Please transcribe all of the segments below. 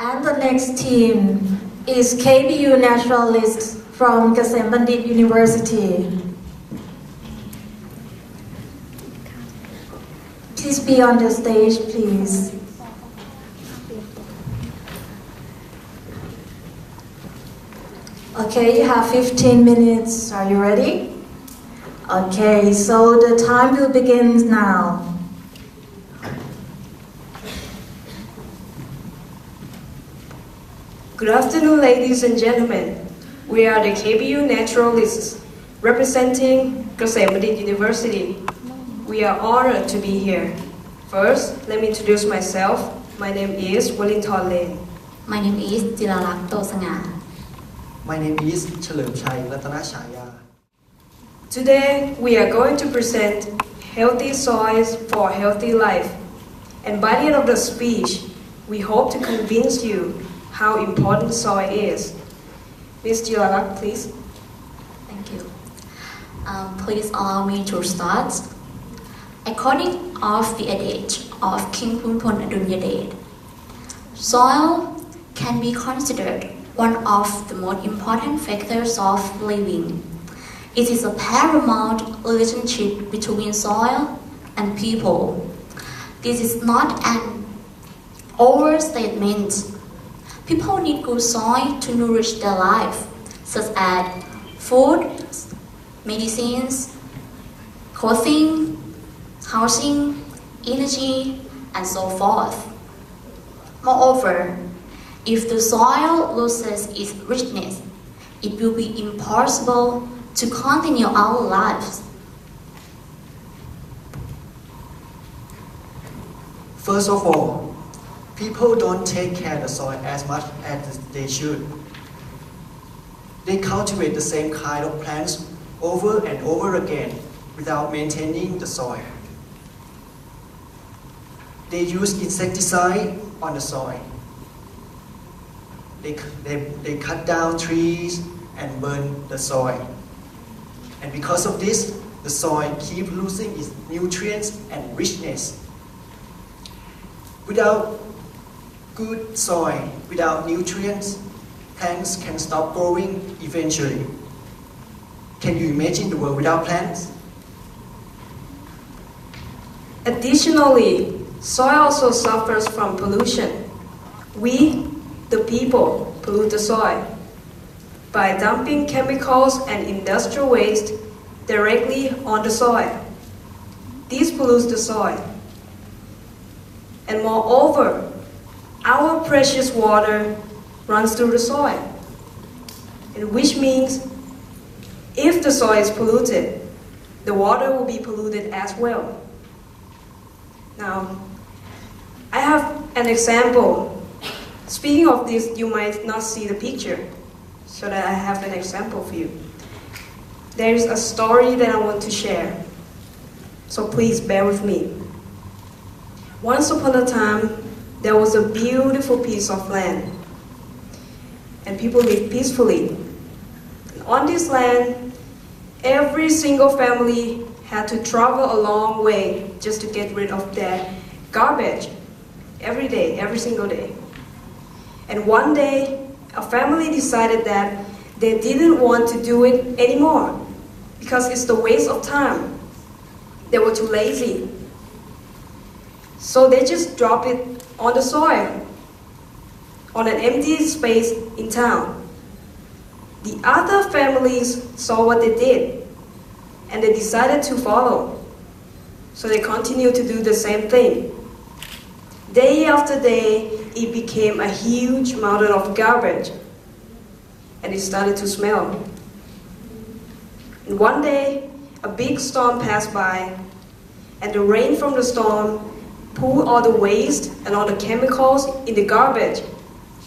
And the next team is KBU Naturalists from Ghase Bandit University. Please be on the stage, please. Okay, you have 15 minutes. Are you ready? Okay, so the time will begin now. Good afternoon, ladies and gentlemen. We are the KBU Naturalists representing Ghase Bandit University. We are honored to be here. First, let me introduce myself. My name is Wellington Lane. My name is Jilalak Tosanga. My name is เฉลิมชัย รัตนฉายา Today, we are going to present healthy soils for a healthy life. And by the end of the speech, we hope to convince you how important soil is. Ms. Jilalak, please. Thank you. Please allow me to start. According of the adage of King Phumthon Adunyadet, soil can be considered one of the most important factors of living. It is a paramount relationship between soil and people. This is not an overstatement. People need good soil to nourish their life, such as food, medicines, clothing, housing, energy, and so forth. Moreover, if the soil loses its richness, it will be impossible to continue our lives. First of all, people don't take care of the soil as much as they should. They cultivate the same kind of plants over and over again without maintaining the soil. They use insecticide on the soil. They cut down trees and burn the soil. And because of this, the soil keeps losing its nutrients and richness. Without good soil, without nutrients, plants can stop growing eventually. Can you imagine the world without plants? Additionally, soil also suffers from pollution. We, the people, pollute the soil by dumping chemicals and industrial waste directly on the soil. This pollutes the soil. And moreover, our precious water runs through the soil, and which means if the soil is polluted, the water will be polluted as well. Now, I have an example. Speaking of this, you might not see the picture, so that I have an example for you. There is a story that I want to share, so please bear with me. Once upon a time, there was a beautiful piece of land, and people lived peacefully. And on this land, every single family had to travel a long way just to get rid of their garbage every day, every single day. And one day, a family decided that they didn't want to do it anymore because it's the waste of time. They were too lazy. So they just dropped it on the soil, on an empty space in town. The other families saw what they did, and they decided to follow. So they continued to do the same thing. Day after day, it became a huge mountain of garbage, and it started to smell. And one day, a big storm passed by, and the rain from the storm pulled all the waste and all the chemicals in the garbage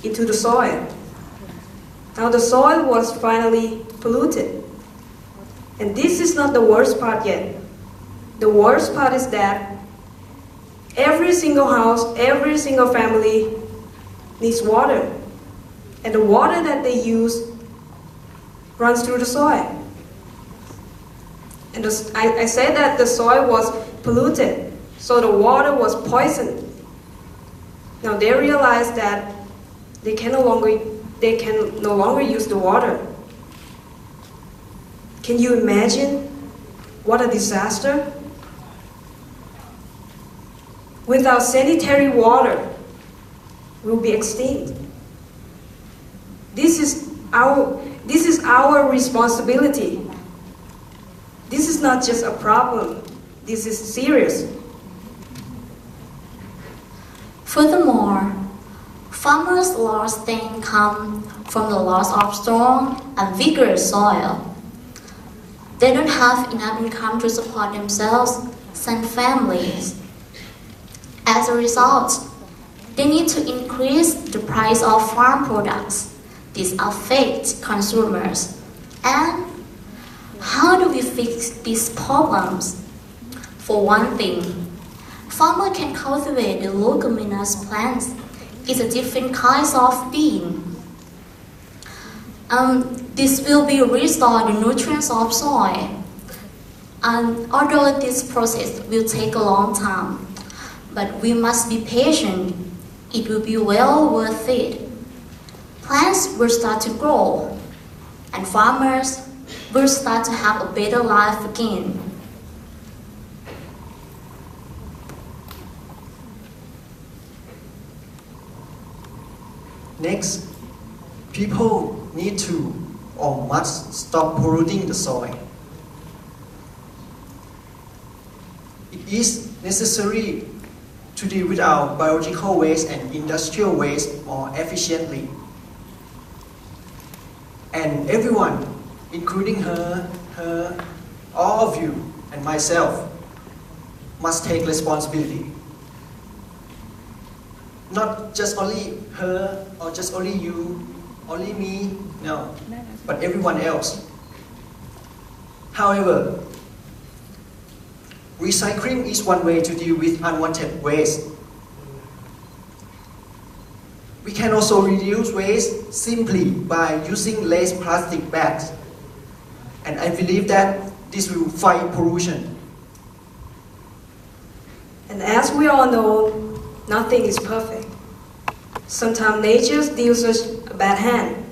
into the soil. Now the soil was finally polluted. And this is not the worst part yet. The worst part is that every single house, every single family needs water. And the water that they use runs through the soil. And I said that the soil was polluted, so the water was poisoned. Now they realized that they can no longer use the water. Can you imagine what a disaster? Without sanitary water, we'll be extinct. This is our responsibility. This is not just a problem. This is serious. Furthermore, farmers' lost income from the loss of strong and vigorous soil. They don't have enough income to support themselves and families. As a result, they need to increase the price of farm products. This affects consumers. And how do we fix these problems? For one thing, farmers can cultivate the leguminous plants. It's a different kinds of bean. This will be restore the nutrients of soil. And although this process will take a long time, but we must be patient. It will be well worth it. Plants will start to grow, and farmers will start to have a better life again. Next, people need to or must stop polluting the soil. It is necessary to deal with our biological waste and industrial waste more efficiently. And everyone, including her, all of you, and myself, must take responsibility. Not just only her, or just only you, only me, no, but everyone else. However, recycling is one way to deal with unwanted waste. We can also reduce waste simply by using less plastic bags. And I believe that this will fight pollution. And as we all know, nothing is perfect. Sometimes nature deals us a bad hand.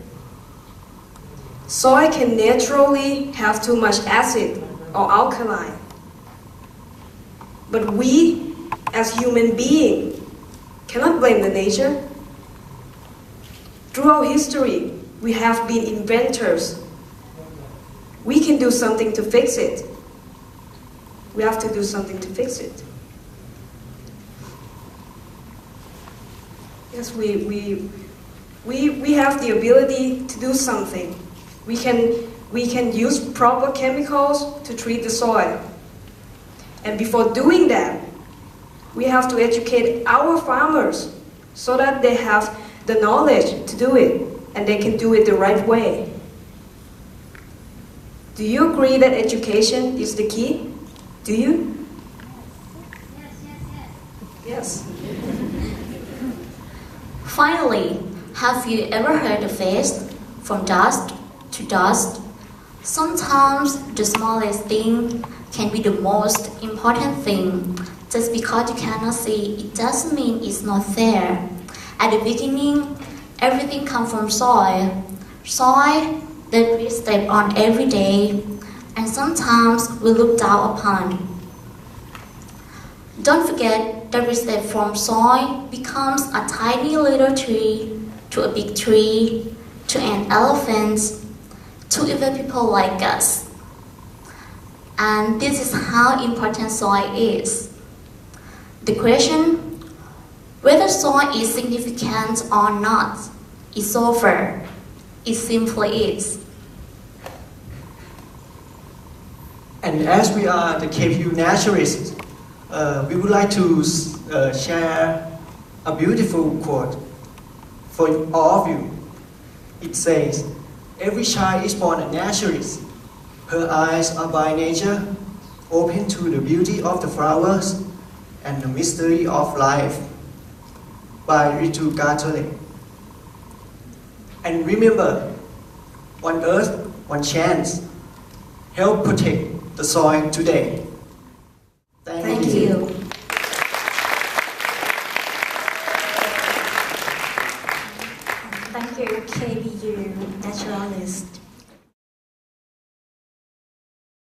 Soil can naturally have too much acid or alkaline. But we, as human beings, cannot blame the nature. Throughout history, we have been inventors. We can do something to fix it. We have to do something to fix it. Yes, we have the ability to do something. We can use proper chemicals to treat the soil. And before doing that, we have to educate our farmers so that they have the knowledge to do it and they can do it the right way. Do you agree that education is the key? Do you? Yes. Finally, have you ever heard the phrase, from dust to dust? Sometimes the smallest thing can be the most important thing. Just because you cannot see, it doesn't mean it's not there. At the beginning, everything comes from soil. Soil that we step on every day, and sometimes we look down upon. Don't forget that we step from soil becomes a tiny little tree, to a big tree, to an elephant, to even people like us. And this is how important soil is. The question, whether soil is significant or not, is over. It simply is. And as we are the KBU Naturalists, we would like to share a beautiful quote for all of you. It says, "Every child is born a naturalist. Her eyes are by nature open to the beauty of the flowers and the mystery of life." By Ritu Gartole. And remember, one earth, one chance. Help protect the soil today. Thank you. Thank you, KBU Naturalists.